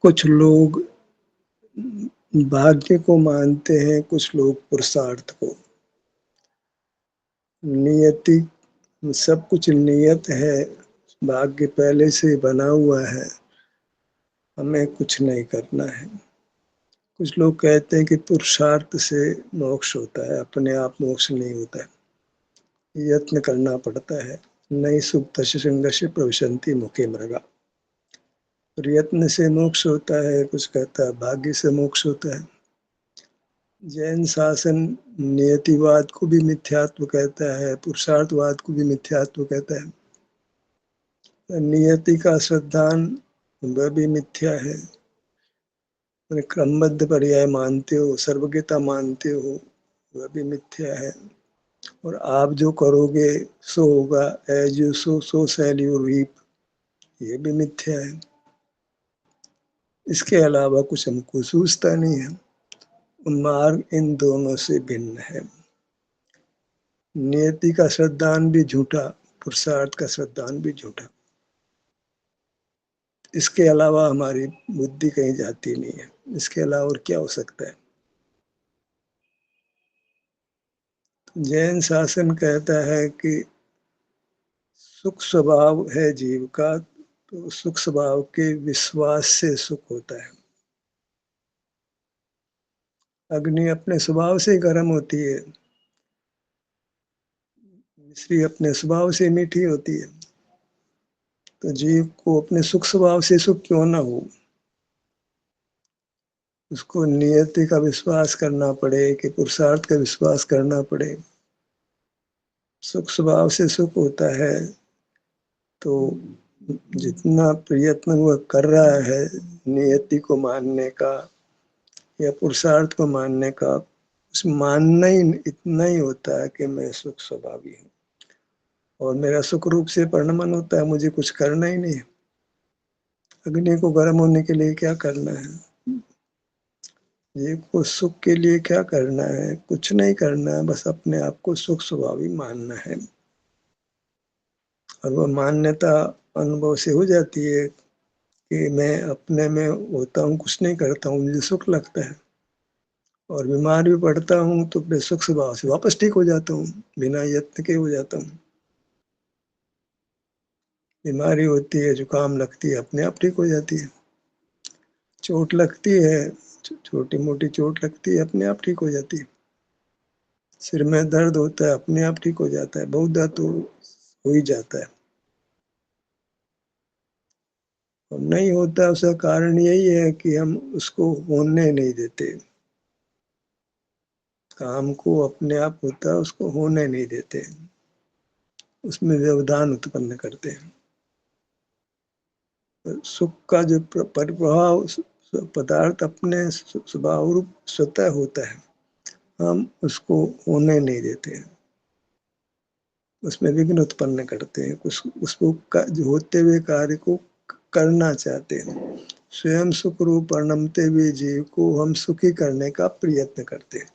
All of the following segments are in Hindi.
कुछ लोग भाग्य को मानते हैं, कुछ लोग पुरुषार्थ को। नियति, सब कुछ नियत है, भाग्य पहले से बना हुआ है, हमें कुछ नहीं करना है। कुछ लोग कहते हैं कि पुरुषार्थ से मोक्ष होता है, अपने आप मोक्ष नहीं होता है, यत्न करना पड़ता है। नई सुप्तस्य संघर्ष प्रविशन्ति मुखे मृगा। यत्न से मोक्ष होता है, कुछ कहता है भाग्य से मोक्ष होता है। जैन शासन नियतिवाद को भी मिथ्यात्व कहता है, पुरुषार्थवाद को भी मिथ्यात्व कहता है। नियति का श्रद्धान वह भी मिथ्या है। क्रमबद्ध पर्याय मानते हो, सर्वज्ञता मानते हो, वह भी मिथ्या है। और आप जो करोगे सो होगा, as you sow shall you reap, ये भी मिथ्या है। इसके अलावा कुछ हमको सूझता नहीं है। मार्ग इन दोनों से भिन्न है। नियति का श्रद्धान भी झूठा, पुरुषार्थ का श्रद्धान भी झूठा। इसके अलावा हमारी बुद्धि कहीं जाती नहीं है। इसके अलावा और क्या हो सकता है? जैन शासन कहता है कि सुख स्वभाव है जीव का, तो सुख स्वभाव के विश्वास से सुख होता है। अग्नि अपने स्वभाव से गर्म होती है, मिश्री अपने स्वभाव से मीठी होती है, तो जीव को अपने सुख स्वभाव से सुख क्यों ना हो? उसको नियति का विश्वास करना पड़े कि पुरुषार्थ का विश्वास करना पड़े। सुख स्वभाव से सुख होता है, तो जितना प्रयत्न वह कर रहा है नियति को मानने का या पुरुषार्थ को मानने का, उस मानना ही इतना ही होता है कि मैं सुख स्वभावी हूँ और मेरा सुख रूप से परिणमन होता है, मुझे कुछ करना ही नहीं है। अग्नि को गर्म होने के लिए क्या करना है? जीव को सुख के लिए क्या करना है? कुछ नहीं करना है, बस अपने आप को सुख स्वभावी मानना है। और वह मान्यता अनुभव से हो जाती है कि मैं अपने में होता हूँ, कुछ नहीं करता हूँ, मुझे सुख लगता है। और बीमार भी पड़ता हूँ तो फिर सुख स्वभाव से वापस ठीक हो जाता हूँ, बिना यत्न के हो जाता हूँ। बीमारी होती है, जुकाम लगती है, अपने आप ठीक हो जाती है। चोट लगती है, छोटी मोटी चोट लगती है, अपने आप ठीक हो जाती है। सिर में दर्द होता है, अपने आप ठीक हो जाता है। बहुत दर्द तो हो ही जाता है। और नहीं होता उसका कारण यही है कि हम उसको होने नहीं देते। काम को अपने आप होता है, उसको होने नहीं देते, उसमें व्यवधान उत्पन्न करते हैं। सुख का जो प्रभाव पदार्थ अपने स्वभाव रूप स्वतः होता है, हम उसको होने नहीं देते हैं, उसमें विघ्न उत्पन्न करते हैं। उसको जो होते हुए कार्य को करना चाहते हैं। स्वयं सुख रूप परिणमते हुए जीव को हम सुखी करने का प्रयत्न करते हैं।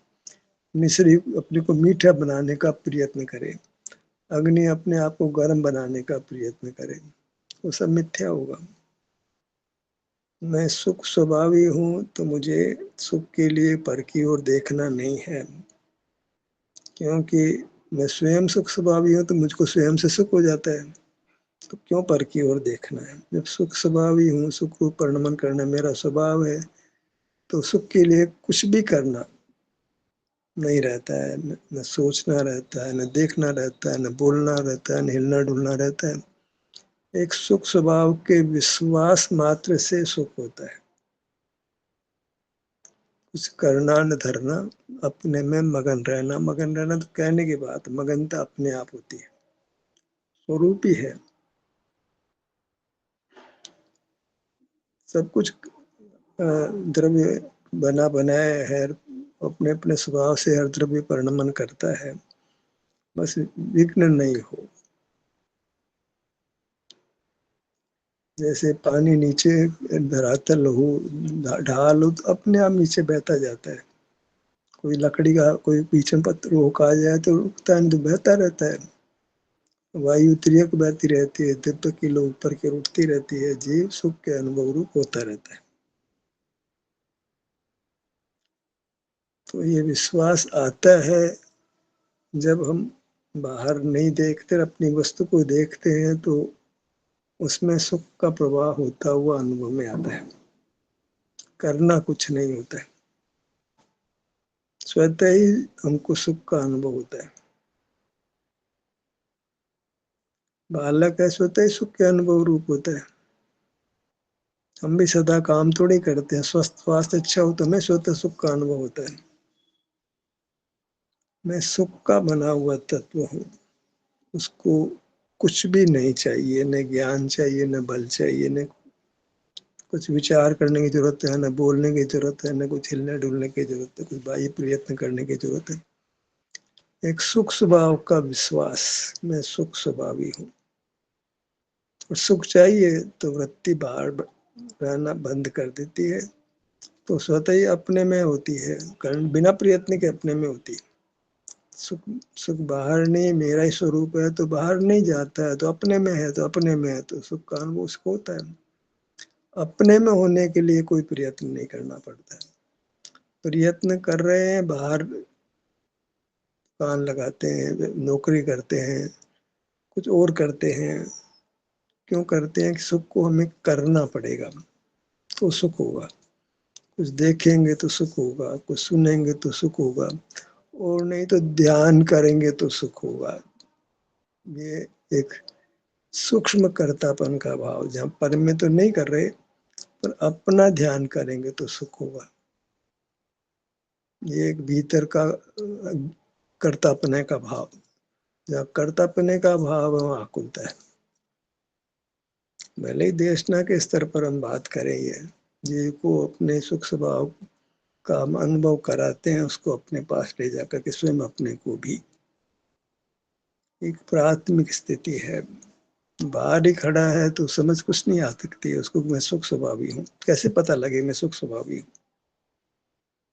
मिश्री अपने को मीठा बनाने का प्रयत्न करें, अग्नि अपने आप को गर्म बनाने का प्रयत्न करें, वो सब मिथ्या होगा। मैं सुख स्वभावी हूँ तो मुझे सुख के लिए पर की ओर देखना नहीं है, क्योंकि मैं स्वयं सुख स्वभावी हूँ तो मुझको स्वयं से सुख हो जाता है, तो क्यों पर की ओर देखना है? जब सुख स्वभावी हूँ, सुख रूप परिणमन करना मेरा स्वभाव है, तो सुख के लिए कुछ भी करना नहीं रहता है, न सोचना रहता है, न देखना रहता है, न बोलना रहता है, न हिलना डुलना रहता है। एक सुख स्वभाव के विश्वास मात्र से सुख होता है। कुछ करना न धरना, अपने में मगन रहना। मगन रहना तो कहने की बात, मगनता अपने आप होती है, स्वरूप ही है। सब कुछ द्रव्य बना बनाया है, अपने अपने स्वभाव से हर द्रव्य परिणमन करता है, बस विघ्न नहीं हो। जैसे पानी नीचे धरातल हो, ढाल हो, तो अपने आप नीचे बहता जाता है। कोई लकड़ी का कोई पीछे पत्थर रोका जाए तो रुकता नहीं, तो बहता रहता है। वायु तिर्यक बहती रहती है, दिव्य किलो ऊपर की उठती रहती है, जीव सुख के अनुभव रूप होता रहता है। तो ये विश्वास आता है जब हम बाहर नहीं देखते, अपनी वस्तु को देखते हैं तो उसमें सुख का प्रवाह होता हुआ अनुभव में आता है। करना कुछ नहीं होता है, स्वतः ही हमको सुख का अनुभव होता है। बालक है, स्वतः ही सुख के अनुभव रूप होता है। हम भी सदा काम थोड़ी करते हैं, स्वस्थ स्वास्थ्य अच्छा हो तो हमें स्वतः सुख का अनुभव होता है। मैं सुख का बना हुआ तत्व हूँ, उसको कुछ भी नहीं चाहिए, न ज्ञान चाहिए, न बल चाहिए, न कुछ विचार करने की जरूरत है, न बोलने की जरूरत है, न कुछ हिलने डुलने की जरूरत है, कुछ बाह्य प्रयत्न करने की जरूरत है। एक सुख स्वभाव का विश्वास, मैं सुख स्वभावी हूँ। और सुख चाहिए तो वृत्ति बाहर रहना बंद कर देती है, तो स्वतः ही अपने में होती है, कारण बिना प्रयत्न के अपने में होती है। सुख सुख बाहर नहीं, मेरा ही स्वरूप है तो बाहर नहीं जाता है, तो अपने में है तो अपने में है, तो सुख का अनुभव उसको होता है। अपने में होने के लिए कोई प्रयत्न नहीं करना पड़ता है। प्रयत्न कर रहे हैं, बाहर कान लगाते हैं, नौकरी करते हैं, कुछ और करते हैं, क्यों करते हैं कि सुख को हमें करना पड़ेगा तो सुख होगा। कुछ देखेंगे तो सुख होगा, कुछ सुनेंगे तो सुख होगा, और नहीं तो ध्यान करेंगे तो सुख होगा। ये एक सूक्ष्म कर्तापन का भाव, जहाँ पर में तो नहीं कर रहे पर अपना ध्यान करेंगे तो सुख होगा। ये एक भीतर का कर्तापने का भाव, जहाँ कर्तापने का भाव वहाँ आकुलता है। भले ही देशना के स्तर पर हम बात करें, ये को अपने सुख स्वभाव का हम अनुभव कराते हैं, उसको अपने पास ले जाकर के स्वयं अपने को भी एक प्राथमिक स्थिति है। बाहर ही खड़ा है तो समझ कुछ नहीं आ सकती है उसको, मैं सुख स्वभावी हूँ, कैसे पता लगे मैं सुख स्वभावी हूँ।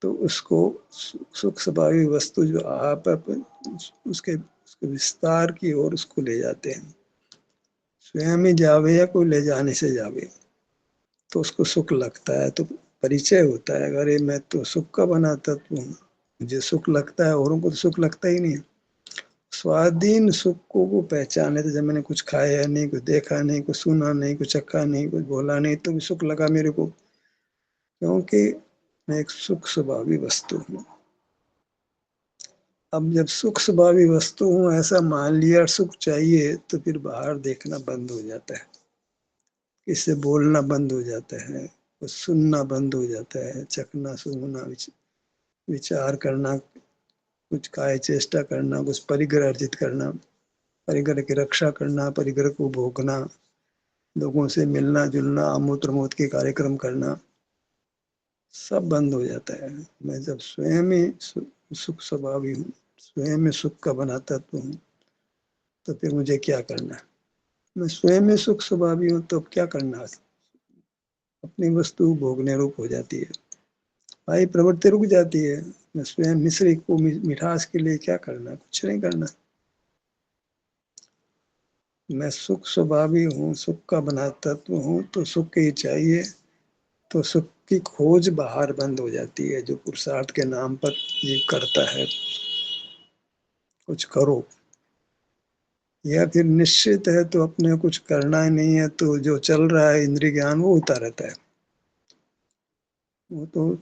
तो उसको सुख स्वभावी वस्तु जो आप उसके विस्तार की ओर उसको ले जाते हैं। स्वयं ही जावे या कोई ले जाने से जावे तो उसको सुख लगता है, तो परिचय होता है, अरे मैं तो सुख का बना तत्व हूँ, मुझे सुख लगता है, औरों को तो सुख लगता ही नहीं। स्वाधीन सुख को पहचाने, तो जब मैंने कुछ खाया नहीं, कुछ देखा नहीं, कुछ सुना नहीं, कुछ चखा नहीं, कुछ बोला नहीं, तो भी सुख लगा मेरे को, क्योंकि मैं एक सुख स्वभावी वस्तु हूँ। अब जब सुख स्वभावी वस्तु हूँ ऐसा मान लिया, सुख चाहिए, तो फिर बाहर देखना बंद हो जाता है, किससे बोलना बंद हो जाता है, कुछ सुनना बंद हो जाता है, चखना सूंघना विचार करना, कुछ काय चेष्टा करना, कुछ परिग्रह अर्जित करना, परिग्रह की रक्षा करना, परिग्रह को भोगना, लोगों से मिलना जुलना, आमोद प्रमोद के कार्यक्रम करना, सब बंद हो जाता है। मैं जब स्वयं ही सुख स्वभावी हूँ, स्वयं में सुख का बना तत्व हूँ, तो फिर मुझे क्या करना है। मैं स्वयं में सुख स्वभावी हूँ तो अब क्या करना है, अपनी वस्तु भोगने रूप हो जाती है, भाई प्रवृत्ति रुक जाती है। मैं स्वयं मिश्री को मिठास के लिए क्या करना, कुछ नहीं करना। मैं सुख स्वभावी हूँ, सुख का बना तत्व हूँ, तो सुख ही चाहिए, तो सुख की खोज बाहर बंद हो जाती है। जो पुरुषार्थ के नाम पर ये करता है, कुछ करो, या फिर निश्चित है तो अपने कुछ करना ही नहीं है, तो जो चल रहा है इंद्रिय ज्ञान वो होता रहता है, वो तो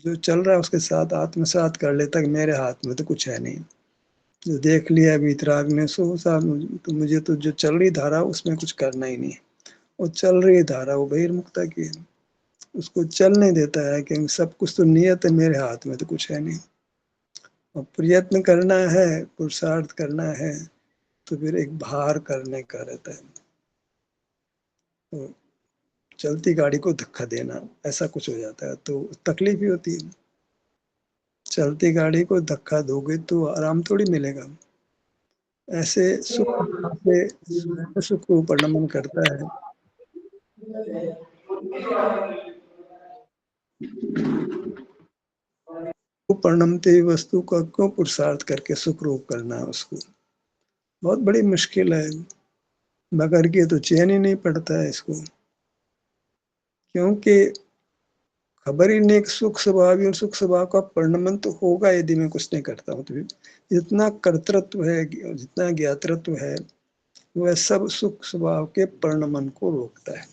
जो चल रहा है उसके साथ आत्मसात कर लेता है, मेरे हाथ में तो कुछ है नहीं। जो देख लिया वीतराग ने सो साहब, तो मुझे तो जो चल रही धारा उसमें कुछ करना ही नहीं है। वो चल रही धारा वो बहिर्मुखता की है, उसको चल नहीं देता है, क्योंकि सब कुछ तो नियत है, मेरे हाथ में तो कुछ है नहीं। और प्रयत्न करना है, पुरुषार्थ करना है, तो फिर एक भार करने का रहता है, तो चलती गाड़ी को धक्का देना ऐसा कुछ हो जाता है, तो तकलीफ ही होती है। चलती गाड़ी को धक्का दोगे तो आराम थोड़ी मिलेगा। ऐसे सुख से सुख को परिणमन करता है। परिणमते वस्तु का क्यों पुरुषार्थ करके सुख रूप करना है उसको, बहुत बड़ी मुश्किल है। बगैर के तो चैन ही नहीं पड़ता है इसको, क्योंकि खबर ही नहीं कि सुख स्वभाव और सुख स्वभाव का परिणमन तो होगा यदि मैं कुछ नहीं करता हूँ तो। जितना कर्तृत्व है, जितना ज्ञातृत्व है, वह सब सुख स्वभाव के परिणमन को रोकता है।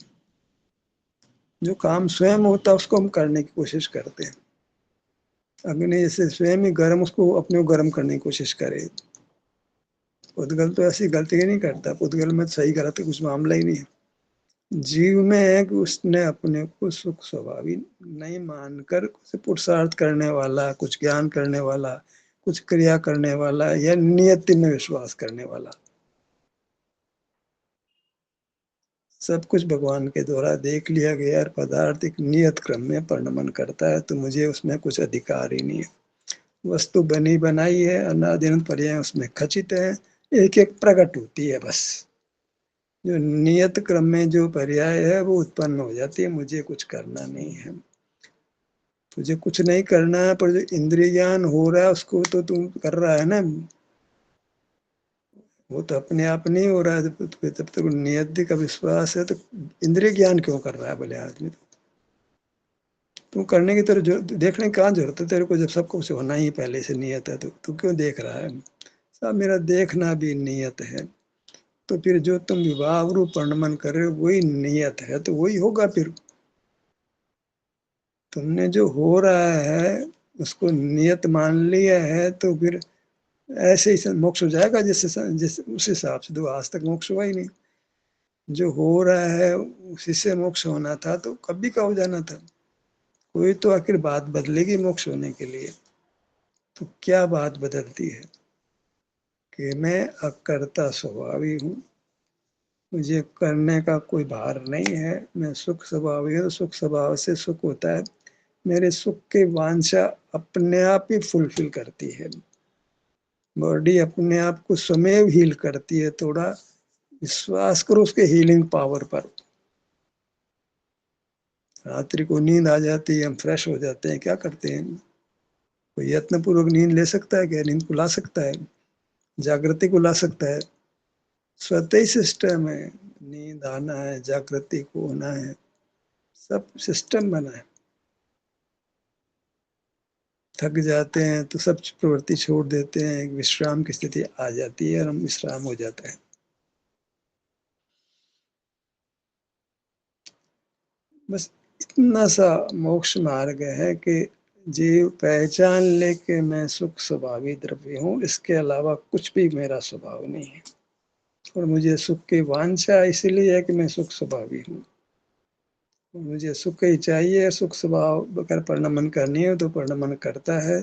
जो काम स्वयं होता है उसको हम करने की कोशिश करते हैं। अग्नि जैसे स्वयं ही गर्म, उसको अपने को गर्म करने की कोशिश करे। पुद्गल तो ऐसी गलती नहीं करता, पुद्गल में सही गलत कुछ मामला ही नहीं है। जीव में है कि उसने अपने को सुख स्वभावी नहीं मानकर कुछ पुरुषार्थ करने वाला, कुछ ज्ञान करने वाला, कुछ क्रिया करने वाला या नियति में विश्वास करने वाला, सब कुछ भगवान के द्वारा देख लिया गया और पदार्थ एक नियत क्रम में परिणमन करता है, तो मुझे उसमें कुछ अधिकार ही नहीं है। वस्तु बनी बनाई है, अनादिनंत पर्याय उसमें खचित है, एक एक प्रकट होती है बस। जो नियत क्रम में जो पर्याय है वो उत्पन्न हो जाती है, मुझे कुछ करना नहीं है। तुझे कुछ नहीं करना है, पर जो इंद्रिय ज्ञान हो रहा है उसको तो तू कर रहा है ना। वो तो अपने आप नहीं हो रहा है, जब तक नियति का विश्वास है तो इंद्रिय ज्ञान क्यों कर रहा है बोले आदमी। तू करने की तरह देखने की कहाँ जरूरत है तेरे को, जब सब कुछ होना ही पहले से नियत है तो तू क्यों देख रहा है। सब मेरा देखना भी नियत है, तो फिर जो तुम विवाह रूप परिणमन कर रहे हो वही नियत है, तो वही होगा। फिर तुमने जो हो रहा है उसको नियत मान लिया है, तो फिर ऐसे ही मोक्ष हो जाएगा। जिस उस हिसाब से तो आज तक मोक्ष हुआ ही नहीं। जो हो रहा है उसी से मोक्ष होना था तो कभी का हो जाना था। कोई तो आखिर बात बदलेगी मोक्ष होने के लिए, तो क्या बात बदलती है कि मैं अकर्ता स्वभावी हूँ, मुझे करने का कोई भार नहीं है, मैं सुख स्वभावी हूँ, सुख स्वभाव से सुख होता है। मेरे सुख की वांछा अपने आप ही फुलफिल करती है, बॉडी अपने आप को स्वयं हील करती है। थोड़ा विश्वास करो उसके हीलिंग पावर पर। रात्रि को नींद आ जाती है, हम फ्रेश हो जाते हैं, क्या करते हैं। कोई यत्न पूर्वक नींद ले सकता है क्या? नींद को ला सकता है, जागृति को ला सकता है। स्वतः ही सिस्टम है, नींद आना है, जागृति को होना है, सब सिस्टम बना है। थक जाते हैं तो सब प्रवृत्ति छोड़ देते हैं, एक विश्राम की स्थिति आ जाती है और हम विश्राम हो जाता है। बस इतना सा मोक्ष मार्ग है कि जीव पहचान ले के मैं सुख स्वभावी द्रव्य हूँ, इसके अलावा कुछ भी मेरा स्वभाव नहीं है। और मुझे सुख की वांछा इसलिए है कि मैं सुख स्वभावी हूँ। मुझे सुख ही चाहिए, सुख स्वभाव अगर परिणमन करनी है तो परिणमन करता है,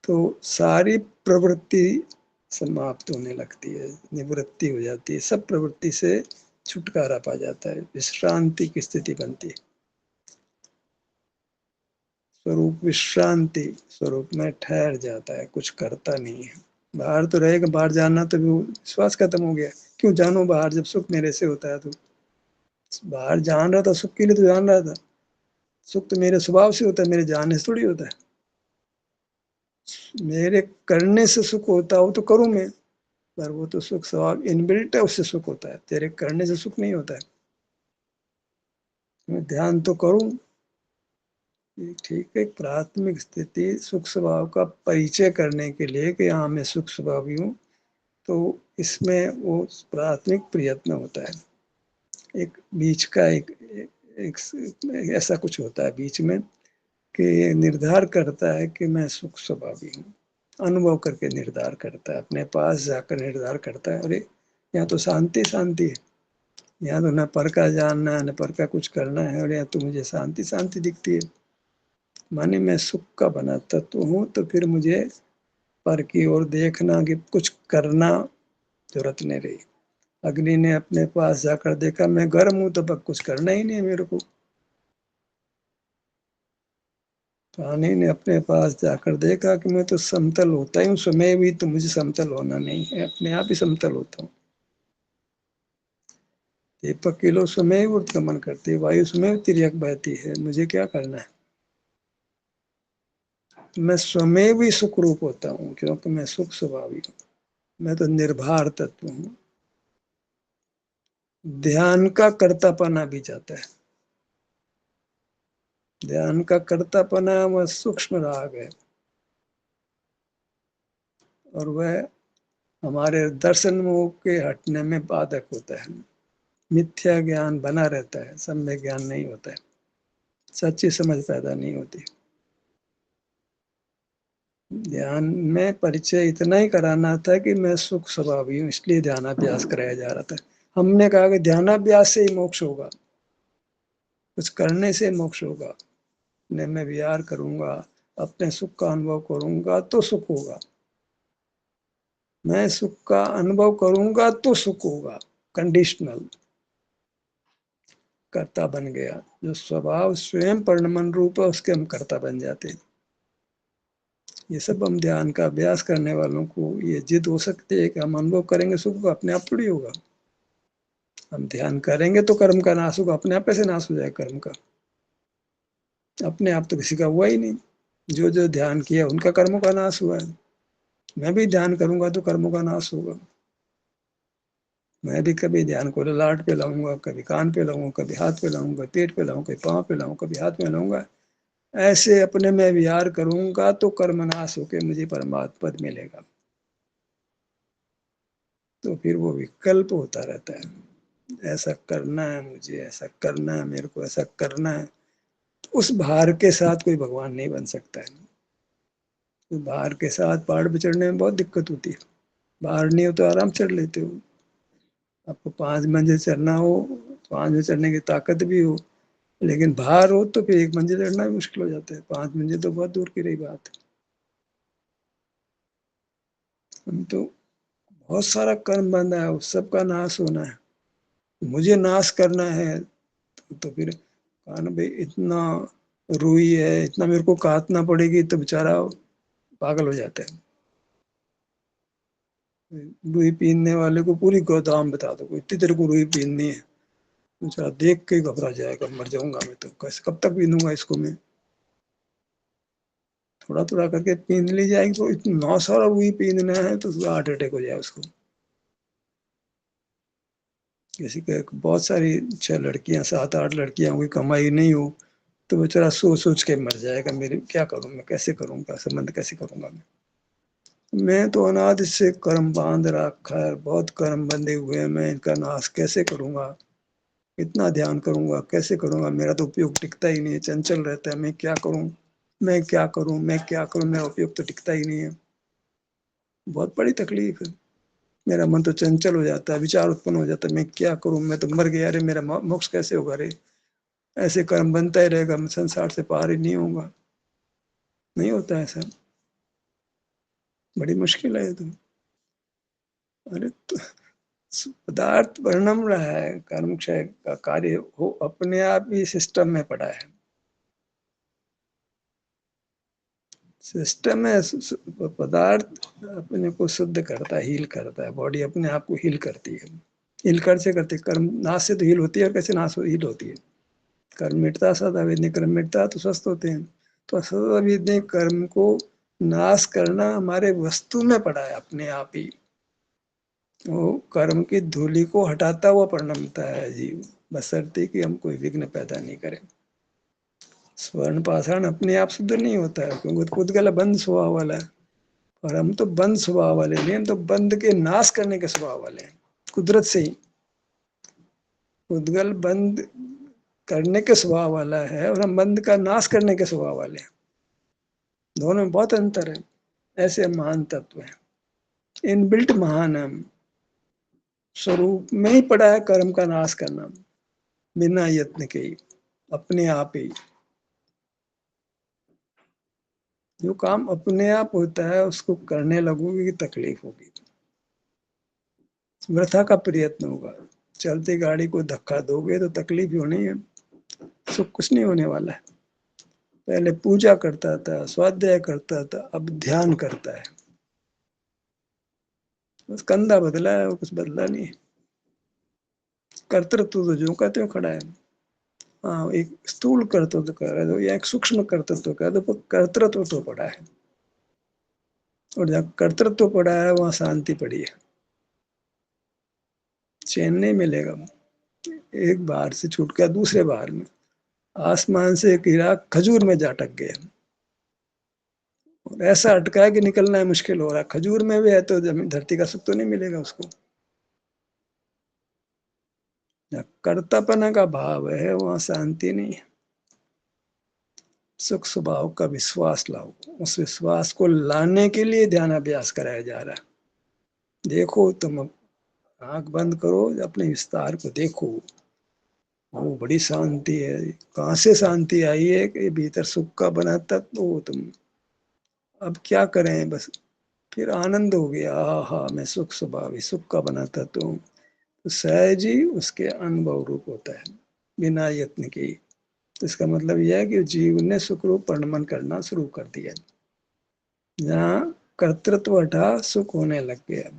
तो सारी प्रवृत्ति समाप्त होने लगती है, निवृत्ति हो जाती है, सब प्रवृत्ति से छुटकारा पा जाता है, विश्रांति की स्थिति बनती है। स्वरूप विश्रांति स्वरूप में ठहर जाता है, कुछ करता नहीं है। बाहर तो रहेगा, बाहर जाना तो भी विश्वास खत्म हो गया। क्यों जानू बाहर जब सुख मेरे से होता है। तो बाहर जान रहा था सुख के लिए, तो जान रहा था सुख तो मेरे स्वभाव से होता है, मेरे जानने से थोड़ी होता है। मेरे करने से सुख होता हो तो करूं मैं, पर वो तो सुख स्वभाव इनबिल्ट है, उससे सुख होता है। तेरे करने से सुख नहीं होता है। मैं ध्यान तो करूं। ठीक है, प्राथमिक स्थिति सुख स्वभाव का परिचय करने के लिए कि हाँ मैं सुख स्वभावी हूँ, तो इसमें वो प्राथमिक प्रयत्न होता है। एक बीच का एक ऐसा कुछ होता है बीच में कि निर्धार करता है कि मैं सुख स्वभावी हूँ। अनुभव करके निर्धार करता है, अपने पास जाकर निर्धार करता है, अरे यहाँ तो शांति शांति है, यहाँ तो न पर का जानना है न पर का कुछ करना है, और यहाँ तो मुझे शांति शांति दिखती है। माने मैं सुख का बना तत्व हूँ, तो फिर मुझे पर की ओर देखना कि कुछ करना जरूरत नहीं रही। अग्नि ने अपने पास जाकर देखा मैं गर्म हूं, तो अब कुछ करना ही नहीं है मेरे को। पानी ने अपने पास जाकर देखा कि मैं तो समतल होता ही हूँ, समय भी तो मुझे समतल होना नहीं है, अपने आप ही समतल होता हूँ। दीपक किलो समय ऊर्ध्वगमन करती है, वायु समय तिर्यक बहती है, मुझे क्या करना है। मैं स्वयं भी सुख रूप होता हूँ, क्योंकि मैं सुख स्वभावी हूँ। मैं तो निर्भर तत्व हूँ। ध्यान का कर्तापन भी जाता है। ध्यान का कर्तापना वह सूक्ष्म राग है, और वह हमारे दर्शन मोह के हटने में बाधक होता है। मिथ्या ज्ञान बना रहता है, सम्यक ज्ञान नहीं होता है, सच्ची समझ पैदा नहीं होती। ध्यान में परिचय इतना ही कराना था कि मैं सुख स्वभावी हूँ, इसलिए ध्यानाभ्यास कराया जा रहा था। हमने कहा कि ध्यानाभ्यास से ही मोक्ष होगा, कुछ करने से मोक्ष होगा। मैं विहार करूंगा, अपने सुख का अनुभव करूंगा तो सुख होगा। मैं सुख का अनुभव करूंगा तो सुख होगा, कंडीशनल। कर्ता बन गया, जो स्वभाव स्वयं परिणमन रूप है उसके हम कर्ता बन जाते हैं। ये सब हम ध्यान का अभ्यास करने वालों को ये जिद हो सकती है कि हम अनुभव करेंगे सुख को, अपने आप थोड़ी होगा। हम ध्यान करेंगे तो कर्म का नाश होगा, अपने आप कैसे नाश हो जाए कर्म का? अपने आप तो किसी का हुआ ही नहीं। जो जो ध्यान किया उनका कर्मों का नाश हुआ है। मैं भी ध्यान करूंगा तो कर्मों का नाश होगा। मैं भी कभी ध्यान को ललाट पे लाऊंगा, कभी कान पे लाऊंगा, कभी हाथ पे लाऊंगा, पेट पे लाऊंगा, कभी पाँव पे लाऊंगा, कभी हाथ में लाऊंगा। ऐसे अपने में विहार करूंगा तो कर्म नाश होके मुझे परमात्मा पद मिलेगा। तो फिर वो विकल्प होता रहता है, ऐसा करना है मुझे, ऐसा करना है मेरे को, ऐसा करना है। उस भार के साथ कोई भगवान नहीं बन सकता है। तो भार के साथ पहाड़ पे चढ़ने में बहुत दिक्कत होती है। भार नहीं हो तो आराम चढ़ लेते हो। आपको 5 मंजिल चढ़ना हो, 5 में चढ़ने की ताकत भी हो, लेकिन भार हो तो फिर 1 मंजिल चढ़ना भी मुश्किल हो जाता है। 5 मंजिल तो बहुत दूर की रही बात। हम तो बहुत सारा कर्म बंधा है, उस सबका नाश होना है, मुझे नाश करना है। तो फिर कहा ना भाई, इतना रूई है, इतना मेरे को काटना पड़ेगी, तो बेचारा पागल हो जाता है। रुई पीनने वाले को पूरी गोदाम बता दो, इतनी तेरे को रुई पीननी है, बेचारा देख के ही घबरा जाएगा, मर जाऊंगा मैं तो, कैसे कब तक पीनूंगा इसको मैं। थोड़ा थोड़ा करके पीन ली जाएगी, तो इतना सारा रुई पीनना है तो हार्ट अटैक हो जाए उसको। किसी के बहुत सारी 6 लड़कियां, 7 8 लड़कियां हुई, कमाई नहीं हो, तो बेचारा सोच सोच के मर जाएगा, मेरे क्या करूं मैं, कैसे करूंगा, संबंध कैसे करूंगा मैं तो अनादि से कर्म बांध रखा है, बहुत कर्म बंधे हुए हैं, मैं इनका नाश कैसे करूंगा, इतना ध्यान करूंगा कैसे करूंगा, मेरा तो उपयोग टिकता ही नहीं है, चंचल रहता है। मैं क्या करूं, मैं क्या करूं, मैं क्या करूं, मेरा उपयोग तो टिकता ही नहीं है। बहुत बड़ी तकलीफ है। मेरा मन तो चंचल हो जाता है, विचार उत्पन्न हो जाता है, मैं क्या करूं, मैं तो मर गया रे, मेरा मोक्ष कैसे होगा रे, ऐसे कर्म बनता ही रहेगा, मैं संसार से पार ही नहीं होगा। नहीं होता ऐसा, बड़ी मुश्किल है ये तो। अरे तो पदार्थ परिणम रहा है, कर्म क्षय का कार्य हो अपने आप ही सिस्टम में पड़ा है। सिस्टम है, पदार्थ अपने को शुद्ध करता है, हील करता है, बॉडी अपने आप को हील करती है। हील कर से करती है, कर्म नाश से तो हील होती है, और कैसे नाश हील होती है? कर्म मिटता, सदावेदनी कर्म मिटता तो स्वस्थ होते हैं। तो सदावेदनी कर्म को नाश करना हमारे वस्तु में पड़ा है, अपने आप ही। वो कर्म की धूलि को हटाता हुआ परिणमता है जीव, बशर्ते कि हम कोई विघ्न पैदा नहीं करें। स्वर्ण पाषाण अपने आप शुद्ध नहीं होता है, क्योंकि पुद्गल बंद स्वभाव वाला है। और हम तो बंद स्वभाव वाले नहीं, हम तो बंद के नाश करने के स्वभाव वाले हैं, कुदरत से ही। पुद्गल बंद करने के स्वभाव वाला है, और हम बंद का नाश करने के स्वभाव वाले हैं। दोनों में बहुत अंतर है। ऐसे महान तत्व है, इनबिल्ट महान है हम। स्वरूप में ही पड़ा है कर्म का नाश करना, बिना यत्न के ही, अपने आप ही। जो काम अपने आप होता है उसको करने लगोगे कि तकलीफ होगी, वृथा का प्रयत्न होगा। चलती गाड़ी को धक्का दोगे तो तकलीफ ही होनी है, सुख कुछ नहीं होने वाला है। पहले पूजा करता था, स्वाध्याय करता था, अब ध्यान करता है, बस कंधा बदला है और कुछ बदला नहीं है। कर्तृत्व तो जो कहते हो खड़ा है। हाँ, एक स्थूल कर्तृत्व कह दो या एक सूक्ष्म कर्तृत्व कह दो, पर कर्तृत्व तो पड़ा है। और जहाँ कर्तृत्व पड़ा है वहां शांति पड़ी है, चैन नहीं मिलेगा। एक बार से छूट गया दूसरे बार में, आसमान से एक हीरा खजूर में जा अटक गया, और ऐसा अटका है कि निकलना मुश्किल हो रहा है। खजूर में भी है तो जमीन धरती का सुख तो नहीं मिलेगा उसको। कर्तापना का भाव है, वहां शांति नहीं है। सुख स्वभाव का विश्वास लाओ, उस विश्वास को लाने के लिए ध्यान अभ्यास कराया जा रहा है। देखो, तुम आंख बंद करो, अपने विस्तार को देखो, वो बड़ी शांति है। कहाँ से शांति आई है कि भीतर सुख का बना तत्व हो तुम। अब क्या करें, बस फिर आनंद हो गया, हा मैं सुख स्वभावी सुख का बना तत्व हूँ। तो सहज ही उसके अनुभव रूप होता है, बिना यत्न के। तो इसका मतलब यह है कि जीव ने सुख रूप परिणमन करना शुरू कर दिया। जहाँ कर्तृत्व हटा, सुख होने लग गया।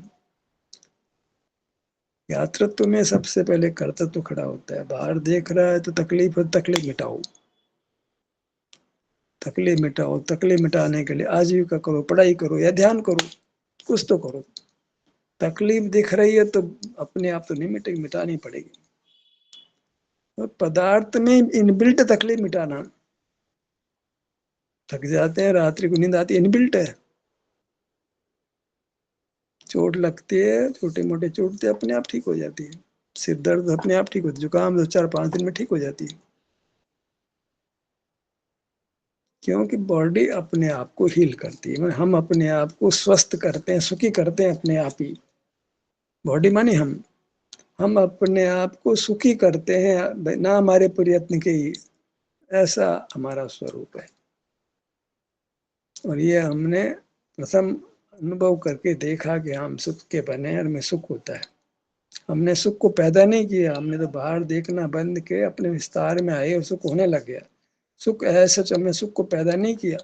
यात्रत्व में सबसे पहले कर्तृत्व खड़ा होता है। बाहर देख रहा है तो तकलीफ है, तकलीफ मिटाओ, तकलीफ मिटाओ। तकलीफ मिटाने के लिए आजीविका करो, पढ़ाई करो या ध्यान करो, कुछ तो करो। तकलीफ दिख रही है तो अपने आप तो नहीं मिटेगी, मिटानी पड़ेगी। तो पदार्थ में इनबिल्ट तकलीफ मिटाना। थक जाते हैं, रात्रि को नींद आती है, इनबिल्ट है। चोट लगती है, छोटे मोटे चोट अपने आप ठीक हो जाती है। सिर दर्द अपने आप ठीक होती है, जुकाम 2 4 5 दिन में ठीक हो जाती है। क्योंकि बॉडी अपने आप को हील करती है। हम अपने आप को स्वस्थ करते हैं, सुखी करते हैं अपने आप ही। बॉडी मानी हम अपने आप को सुखी करते हैं ना हमारे प्रयत्न के ही। ऐसा हमारा स्वरूप है। और ये हमने प्रथम अनुभव करके देखा कि हम सुख के बने और में सुख होता है। हमने सुख को पैदा नहीं किया, हमने तो बाहर देखना बंद के अपने विस्तार में आए और सुख होने लग गया। सुख ऐसा, हमने सुख को पैदा नहीं किया,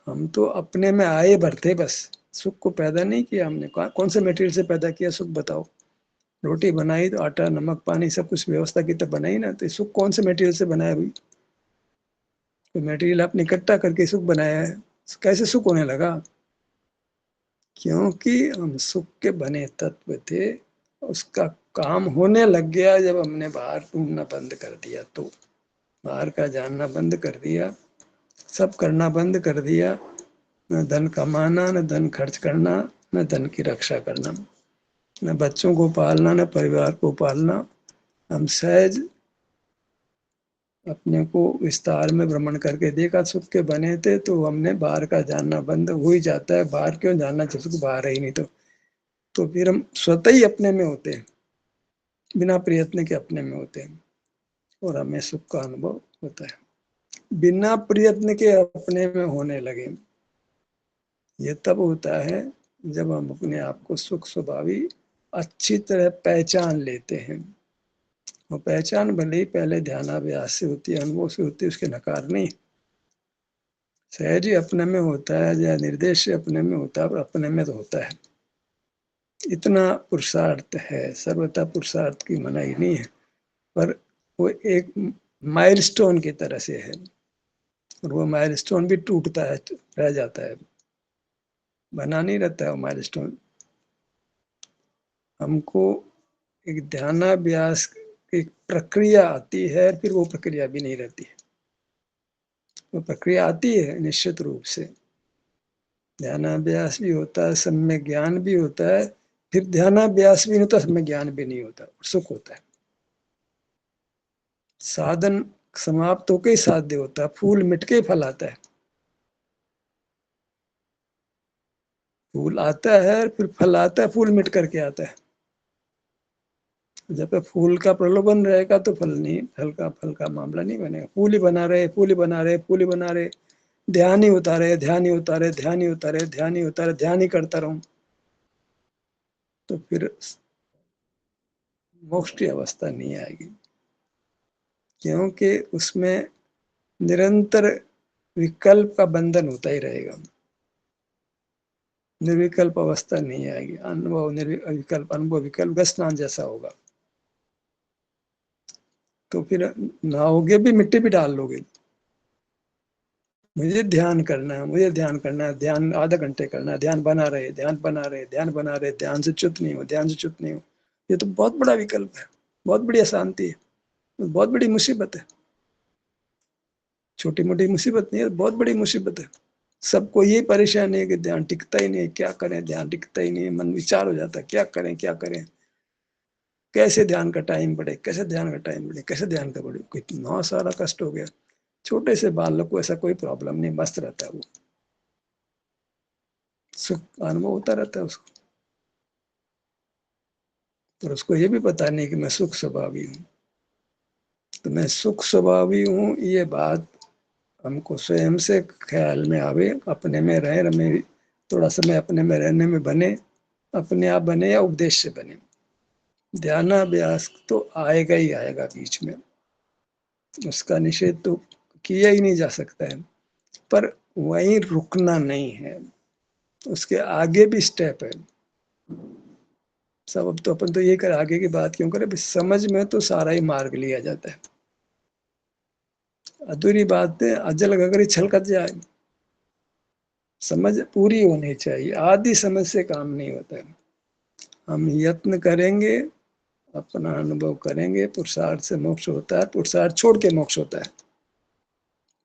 हम तो अपने में आए भरते बस। सुख को पैदा नहीं किया हमने। कौन से मटेरियल से पैदा किया सुख, बताओ। रोटी बनाई तो आटा नमक पानी सब कुछ व्यवस्था की, तब बनाई ना। तो सुख कौन से मटेरियल से बनाया भाई? तो मटेरियल आपने इकट्ठा करके सुख बनाया है, कैसे सुख होने लगा? क्योंकि हम सुख के बने तत्व थे। उसका काम होने लग गया जब हमने बाहर ढूंढना बंद कर दिया। तो बाहर का जानना बंद कर दिया, सब करना बंद कर दिया। न धन कमाना, न धन खर्च करना, न धन की रक्षा करना, न बच्चों को पालना, न परिवार को पालना। हम सहज अपने को विस्तार में भ्रमण करके देखा, सुख के बने थे। तो हमने बाहर का जानना बंद हो ही जाता है। बाहर क्यों जानना जब सुख बाहर है ही नहीं। तो फिर हम स्वतः ही अपने में होते हैं, बिना प्रयत्न के अपने में होते हैं, और हमें सुख का अनुभव होता है। बिना प्रयत्न के अपने में होने लगे, ये तब होता है जब हम अपने आप को सुख स्वभावी अच्छी तरह पहचान लेते हैं। वो पहचान भले ही पहले ध्यानाभ्यास से होती है, अनुभव से होती है, उसके नकार नहीं। सहज ही अपने में होता है, या निर्देश से अपने में होता है, और अपने में तो होता है। इतना पुरुषार्थ है, सर्वथा पुरुषार्थ की मनाही नहीं है, पर वो एक माइलस्टोन की तरह से है। और वो माइलस्टोन भी टूटता है, रह जाता है, बना नहीं रहता है वो माइलस्टोन। हमको एक ध्यानाभ्यास एक प्रक्रिया आती है, फिर वो प्रक्रिया भी नहीं रहती है। वो प्रक्रिया आती है निश्चित रूप से, ध्यानाभ्यास भी होता है, सम्यक ज्ञान भी होता है। फिर ध्यानाभ्यास भी नहीं होता, सम्यक ज्ञान भी नहीं होता, सुख होता है। साधन समाप्त होकर ही साध्य होता है। फूल मिट के फल आता है। फूल आता है, फिर फल आता है, फूल मिट करके आता है। जब तक फूल का प्रलोभन रहेगा तो फल नहीं, फल का मामला नहीं बनेगा। फूल ही बना रहे, फूल ही बना रहे, फूल ही बना रहे, ध्यान ही होता रहे, ध्यान ही होता रहे, ध्यान ही होता रहे, ध्यान ही होता रहे, ध्यान ही करता रहूं, तो फिर मोक्ष की अवस्था नहीं आएगी। क्योंकि उसमें निरंतर विकल्प का बंधन होता ही रहेगा, निर्विकल्प अवस्था नहीं आएगी। अनुभव निर्विकल्प, अनुभव विकल्प स्नान जैसा होगा। तो फिर नहाओगे भी, मिट्टी भी डाल लोगे। मुझे ध्यान करना है, मुझे ध्यान करना है, ध्यान आधा घंटे करना है, ध्यान बना रहे, ध्यान बना रहे, ध्यान बना रहे, ध्यान से च्युत नहीं हो, ध्यान से च्युत नहीं हो। ये तो बहुत बड़ा विकल्प है, बहुत बड़ी अशांति है, बहुत बड़ी मुसीबत है। छोटी मोटी मुसीबत नहीं है, बहुत बड़ी मुसीबत है। सबको ये परेशानी है कि ध्यान टिकता ही नहीं है, क्या करें, ध्यान टिकता ही नहीं है, मन विचार हो जाता है, क्या करें क्या करें, कैसे ध्यान का टाइम बढ़े, कैसे ध्यान का टाइम बढ़े, कैसे ध्यान का बढ़े। कितना सारा कष्ट हो गया। छोटे से बालक को ऐसा कोई प्रॉब्लम नहीं, मस्त रहता है वो, सुख का अनुभव होता रहता है उसको। पर उसको ये भी पता नहीं कि मैं सुख स्वभावी हूँ। तो मैं सुख स्वभावी हूँ, ये बात हमको स्वयं से ख्याल में आवे, अपने में रहे, रमे, थोड़ा समय अपने में रहने में बने, अपने आप बने या उपदेश से बने। ध्यानाभ्यास तो आएगा ही आएगा बीच में, उसका निषेध तो किया ही नहीं जा सकता है, पर वहीं रुकना नहीं है, उसके आगे भी स्टेप है सब। अब तो अपन तो ये कर आगे की बात क्यों करें, समझ में तो सारा ही मार्ग लिया जाता है। अधूरी बातें अजल गगरी छलकत जाए, समझ पूरी होनी चाहिए, आधी समझ से काम नहीं होता है। हम यत्न करेंगे, अपना अनुभव करेंगे, पुरुषार्थ से मोक्ष होता है, पुरुषार्थ छोड़ के मोक्ष होता है।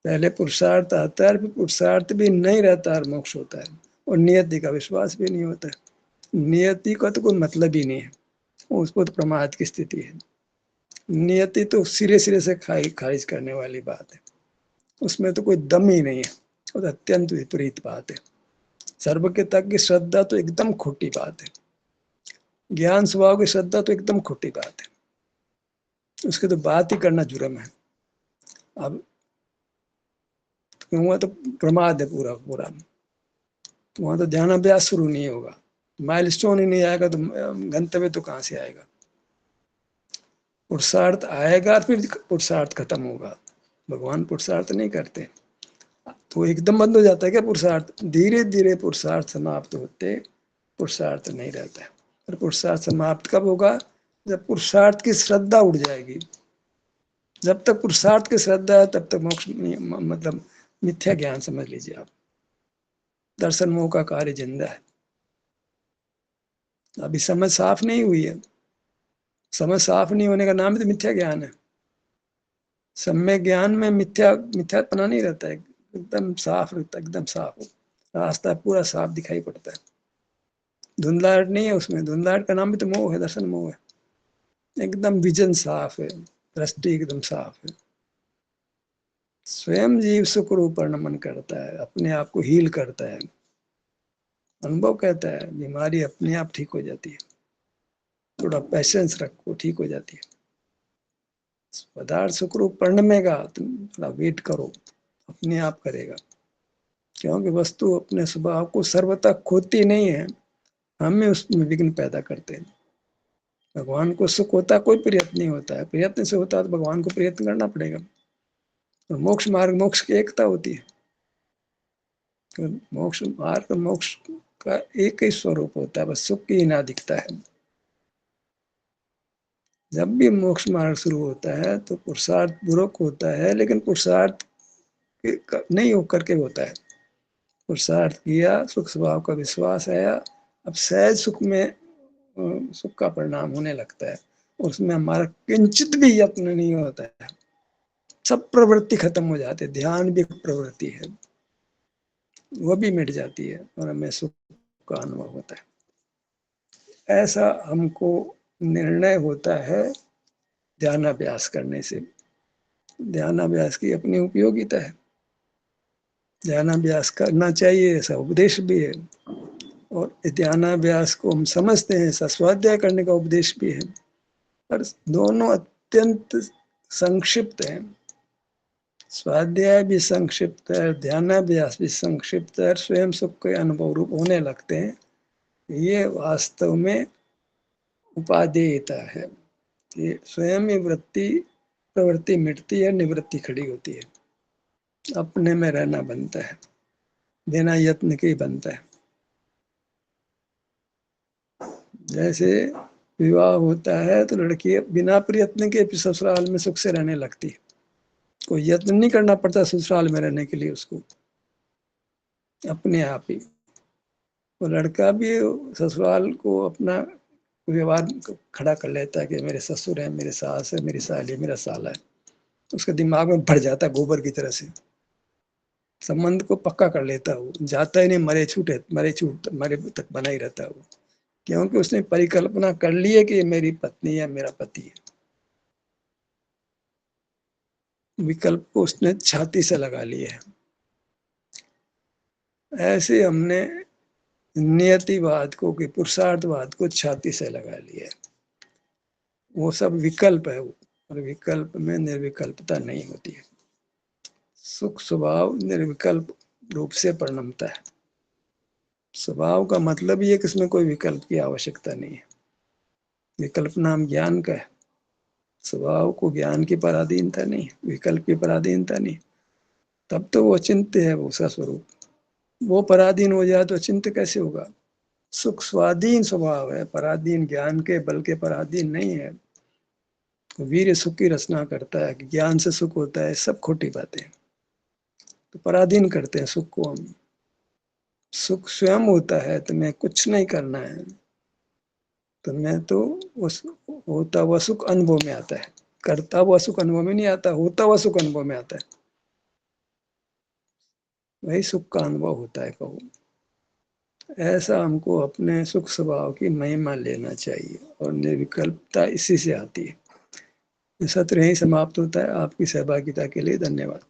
पहले पुरुषार्थ आता है, फिर पुरुषार्थ भी नहीं रहता और मोक्ष होता है, और नियति का विश्वास भी नहीं होता है। नियति का तो कोई मतलब ही नहीं है, उसको तो प्रमाद की स्थिति है। नियति तो सिरे सिरे से खारिज करने वाली बात है, उसमें तो कोई दम ही नहीं है, वो तो अत्यंत विपरीत बात है। सर्व के तक की श्रद्धा तो एकदम खोटी बात है, ज्ञान स्वभाव की श्रद्धा तो एकदम खोटी बात है, उसकी तो बात ही करना जुर्म है। अब वहां तो प्रमाद है पूरा पूरा, तो वहां तो ध्यान अभ्यास शुरू नहीं होगा, माइलस्टोन ही नहीं आएगा तो गंतव्य तो कहाँ से आएगा। पुरुषार्थ आएगा फिर पुरुषार्थ खत्म होगा, भगवान पुरुषार्थ नहीं करते, तो एकदम बंद हो जाता है क्या पुरुषार्थ, धीरे धीरे पुरुषार्थ समाप्त होते, पुरुषार्थ नहीं रहता है। और पुरुषार्थ समाप्त कब होगा, जब पुरुषार्थ की श्रद्धा उड़ जाएगी। जब तक पुरुषार्थ की श्रद्धा है तब तक मोक्ष नहीं, मतलब मिथ्या ज्ञान समझ लीजिए आप, दर्शन मोह का कार्य जिंदा है। अभी समझ साफ नहीं हुई है, समझ साफ नहीं होने का नाम ही तो मिथ्या ज्ञान है। सम्यक ज्ञान में मिथ्यापना नहीं रहता है, एकदम साफ रहता है, एकदम साफ हो, रास्ता पूरा साफ दिखाई पड़ता है, धुंधलाहट नहीं है उसमें। धुंधलाहट का नाम भी तो मोह है, दर्शन मोह है। एकदम विजन साफ है, दृष्टि एकदम साफ है। स्वयं जीव सुख रूप नमन करता है, अपने आप को हील करता है। अनुभव कहता है बीमारी अपने आप ठीक हो जाती है, थोड़ा पेशेंस रखो ठीक हो जाती है। पदार्थ सुख रूप परिणमेगा, तुम थोड़ा वेट करो, अपने आप करेगा, क्योंकि वस्तु अपने स्वभाव को सर्वथा खोती नहीं है, हमें उसमें विघ्न पैदा करते हैं। भगवान को सुख होता कोई प्रयत्न नहीं होता है, प्रयत्न से होता तो भगवान को प्रयत्न करना पड़ेगा। तो मोक्ष मार्ग मोक्ष की एकता होती है, तो मोक्ष मार्ग मोक्ष का एक ही स्वरूप होता है, बस सुख की ना दिखता है। जब भी मोक्ष मार्ग शुरू होता है तो पुरुषार्थ पूर्वक होता है, लेकिन पुरुषार्थ नहीं होकर के होता है। पुरुषार्थ किया, सुख स्वभाव का विश्वास आया, अब सहज सुख में सुख का परिणाम होने लगता है, उसमें हमारा किंचित भी यत्न नहीं होता है, सब प्रवृत्ति खत्म हो जाती है, ध्यान भी प्रवृत्ति है, वो भी मिट जाती है और हमें सुख का अनुभव होता है। ऐसा हमको निर्णय होता है ध्यानाभ्यास करने से। ध्यानाभ्यास की अपनी उपयोगिता है, ध्यानाभ्यास करना चाहिए, ऐसा उपदेश भी है, और ध्यानाभ्यास को हम समझते हैं, ऐसा स्वाध्याय करने का उपदेश भी है, पर दोनों अत्यंत संक्षिप्त है। स्वाध्याय भी संक्षिप्त है, ध्यानाभ्यास भी संक्षिप्त है, स्वयं सुख के अनुभव रूप होने लगते हैं। ये वास्तव में उपादेयता है, ये स्वयं ही वृत्ति प्रवृत्ति मिटती है, निवृत्ति खड़ी होती है, अपने में रहना बनता है, बिना यत्न के ही बनता है। जैसे विवाह होता है तो लड़की बिना प्रयत्न के ससुराल में सुख से रहने लगती है, कोई यत्न नहीं करना पड़ता ससुराल में रहने के लिए उसको, अपने आप ही। तो लड़का भी ससुराल को अपना व्यवहार खड़ा कर लेता है कि मेरे ससुर है, मेरे सास है, मेरी साली, मेरा साला है, उसके दिमाग में भर जाता गोबर की तरह से, संबंध को पक्का कर लेता है वो, जाता ही नहीं, मरे तक बना ही रहता है वो, क्योंकि उसने परिकल्पना कर ली है कि ये मेरी पत्नी है, मेरा पति है। विकल्प को उसने छाती से लगा लिया है। ऐसे हमने नियतिवाद को कि पुरुषार्थवाद को छाती से लगा लिया है। वो सब विकल्प है वो, और विकल्प में निर्विकल्पता नहीं होती है। सुख स्वभाव निर्विकल्प रूप से परिणमता है। स्वभाव का मतलब ये कि इसमें कोई विकल्प की आवश्यकता नहीं है। विकल्प नाम ज्ञान का है। स्वभाव को ज्ञान की पराधीनता नहीं, विकल्प की पराधीनता नहीं, तब तो वो अचिंत्य है, वो उसका स्वरूप। वो पराधीन हो जाए तो अचिंत्य कैसे होगा? सुख स्वाधीन स्वभाव है, पराधीन ज्ञान के बल के पराधीन नहीं है। तो वीर सुख की रचना करता है कि ज्ञान से सुख होता है, सब खोटी बातें। तो पराधीन करते हैं सुख को हम। सुख स्वयं होता है, तुम्हें कुछ नहीं करना है, तुम्हें तो उस होता हुआ सुख अनुभव में आता है। करता हुआ सुख अनुभव में नहीं आता, होता हुआ सुख अनुभव में आता है। वही सुख का अनुभव होता है। कहो ऐसा हमको अपने सुख स्वभाव की महिमा लेना चाहिए, और निर्विकल्पता इसी से आती है। सत्र यही समाप्त होता है। आपकी सहभागिता के लिए धन्यवाद।